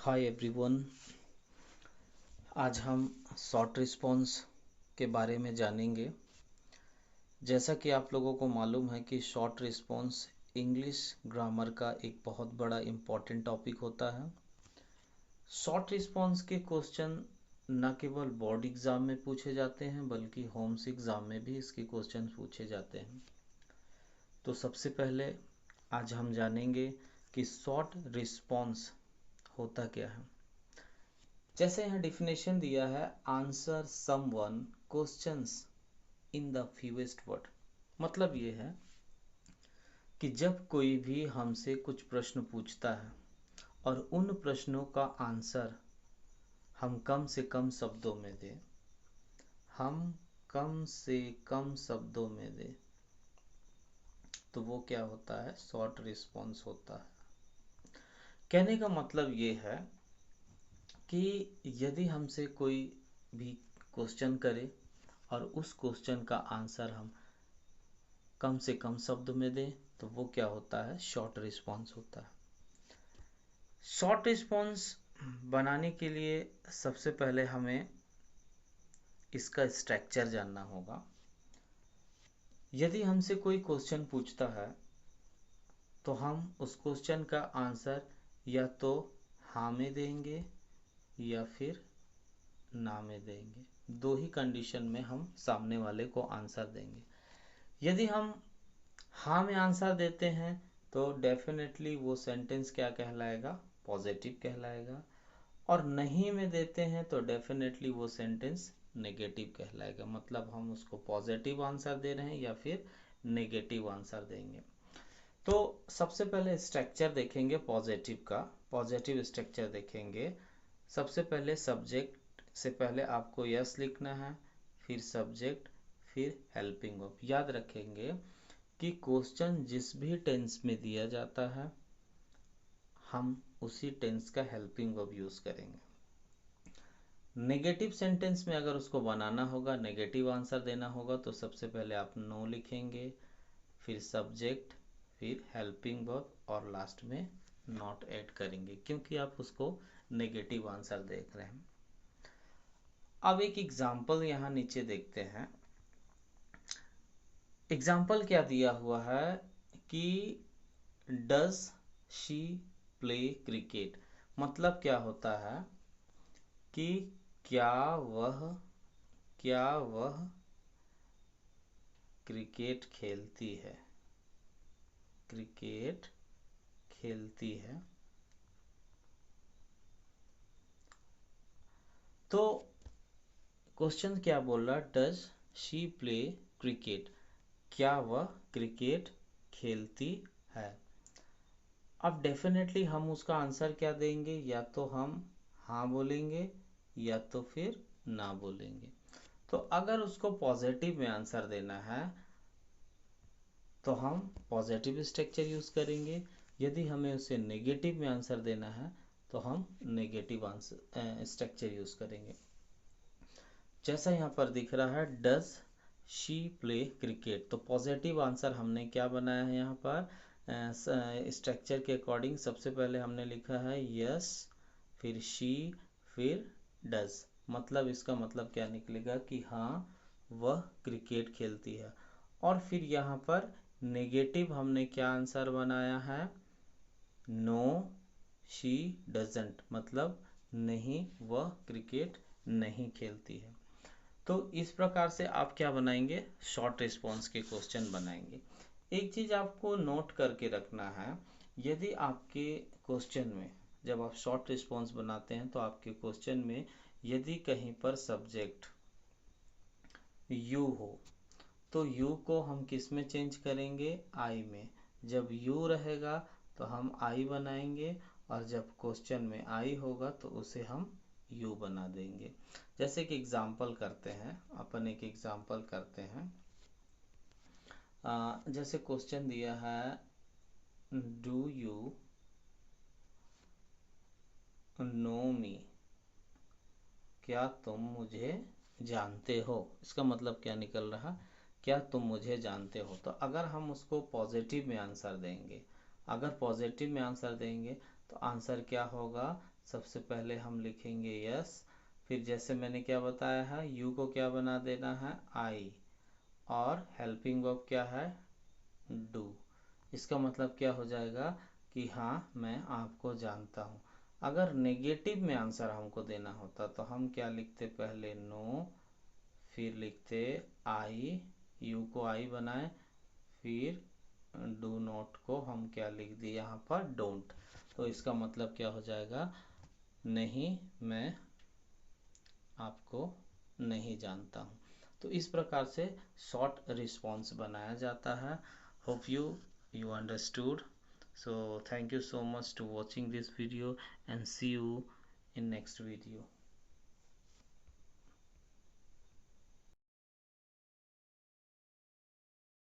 Hi everyone. आज हम short response के बारे में जानेंगे। जैसा कि आप लोगों को मालूम है कि शॉर्ट रिस्पॉन्स इंग्लिश ग्रामर का एक बहुत बड़ा इम्पॉर्टेंट टॉपिक होता है। शॉर्ट रिस्पॉन्स के क्वेश्चन न केवल बोर्ड एग्ज़ाम में पूछे जाते हैं बल्कि होम्स एग्ज़ाम में भी इसके क्वेश्चन पूछे जाते हैं। तो सबसे पहले आज हम जानेंगे कि शॉर्ट रिस्पॉन्स होता क्या है। जैसे यहाँ डिफिनेशन दिया है, answer someone questions in the fewest word. मतलब ये है कि जब कोई भी हमसे कुछ प्रश्न पूछता है और उन प्रश्नों का आंसर हम कम से कम शब्दों में दें, तो वो क्या होता है, शॉर्ट रिस्पॉन्स होता है। कहने का मतलब ये है कि यदि हमसे कोई भी क्वेश्चन करे और उस क्वेश्चन का आंसर हम कम से कम शब्द में दें तो वो क्या होता है, शॉर्ट रिस्पॉन्स होता है। शॉर्ट रिस्पॉन्स बनाने के लिए सबसे पहले हमें इसका स्ट्रक्चर जानना होगा। यदि हमसे कोई क्वेश्चन पूछता है तो हम उस क्वेश्चन का आंसर या तो हाँ में देंगे या फिर ना में देंगे। दो ही कंडीशन में हम सामने वाले को आंसर देंगे। यदि हम हाँ में आंसर देते हैं तो डेफिनेटली वो सेंटेंस क्या कहलाएगा, पॉजिटिव कहलाएगा, और नहीं में देते हैं तो डेफिनेटली वो सेंटेंस नेगेटिव कहलाएगा। मतलब हम उसको पॉजिटिव आंसर दे रहे हैं या फिर नेगेटिव आंसर देंगे। तो सबसे पहले स्ट्रक्चर देखेंगे पॉजिटिव का। पॉजिटिव स्ट्रक्चर देखेंगे, सबसे पहले सब्जेक्ट से पहले आपको यस लिखना है, फिर सब्जेक्ट, फिर हेल्पिंग वर्ब। याद रखेंगे कि क्वेश्चन जिस भी टेंस में दिया जाता है हम उसी टेंस का हेल्पिंग वर्ब यूज़ करेंगे। नेगेटिव सेंटेंस में अगर उसको बनाना होगा, नेगेटिव आंसर देना होगा, तो सबसे पहले आप नो लिखेंगे, फिर सब्जेक्ट, फिर हेल्पिंग वर्ब और लास्ट में नॉट ऐड करेंगे क्योंकि आप उसको नेगेटिव आंसर देख रहे हैं। अब एक एग्जाम्पल यहाँ नीचे देखते हैं। एग्जाम्पल क्या दिया हुआ है कि डज शी प्ले क्रिकेट। मतलब क्या होता है कि क्या वह क्रिकेट खेलती है, क्रिकेट खेलती है। तो क्वेश्चन क्या बोल रहा, डज शी प्ले क्रिकेट, क्या वह क्रिकेट खेलती है। अब डेफिनेटली हम उसका आंसर क्या देंगे, या तो हम हाँ बोलेंगे या तो फिर ना बोलेंगे। तो अगर उसको पॉजिटिव में आंसर देना है तो हम पॉजिटिव स्ट्रक्चर यूज़ करेंगे। यदि हमें उसे नेगेटिव में आंसर देना है तो हम नेगेटिव आंसर स्ट्रक्चर यूज़ करेंगे। जैसा यहाँ पर दिख रहा है, डज शी प्ले क्रिकेट, तो पॉजिटिव आंसर हमने क्या बनाया है यहाँ पर, स्ट्रक्चर के अकॉर्डिंग सबसे पहले हमने लिखा है यस, फिर शी, फिर डज। मतलब इसका मतलब क्या निकलेगा कि हाँ वह क्रिकेट खेलती है। और फिर यहाँ पर नेगेटिव हमने क्या आंसर बनाया है, नो शी डजंट, मतलब नहीं वह क्रिकेट नहीं खेलती है। तो इस प्रकार से आप क्या बनाएंगे, शॉर्ट रिस्पॉन्स के क्वेश्चन बनाएंगे। एक चीज़ आपको नोट करके रखना है, यदि आपके क्वेश्चन में जब आप शॉर्ट रिस्पॉन्स बनाते हैं तो आपके क्वेश्चन में यदि कहीं पर सब्जेक्ट यू हो तो यू को हम किस में चेंज करेंगे, आई में। जब यू रहेगा तो हम आई बनाएंगे और जब क्वेश्चन में आई होगा तो उसे हम यू बना देंगे। जैसे कि एग्जाम्पल करते हैं, अपन एक एग्जाम्पल करते हैं। जैसे क्वेश्चन दिया है, डू यू नो मी, क्या तुम मुझे जानते हो। इसका मतलब क्या निकल रहा, क्या तुम मुझे जानते हो। तो अगर हम उसको पॉजिटिव में आंसर देंगे, अगर पॉजिटिव में आंसर देंगे तो आंसर क्या होगा, सबसे पहले हम लिखेंगे यस, फिर जैसे मैंने क्या बताया है, यू को क्या बना देना है, आई, और हेल्पिंग वर्ब क्या है, डू। इसका मतलब क्या हो जाएगा कि हाँ मैं आपको जानता हूँ। अगर नेगेटिव में आंसर हमको देना होता तो हम क्या लिखते, पहले नो, फिर लिखते आई, यू को आई बनाए, फिर डू नॉट को हम क्या लिख दिए यहाँ पर, डोंट। तो इसका मतलब क्या हो जाएगा, नहीं मैं आपको नहीं जानता हूँ। तो इस प्रकार से शॉर्ट रिस्पॉन्स बनाया जाता है। Hope you understood. So thank you so much to watching this video and see you in next video.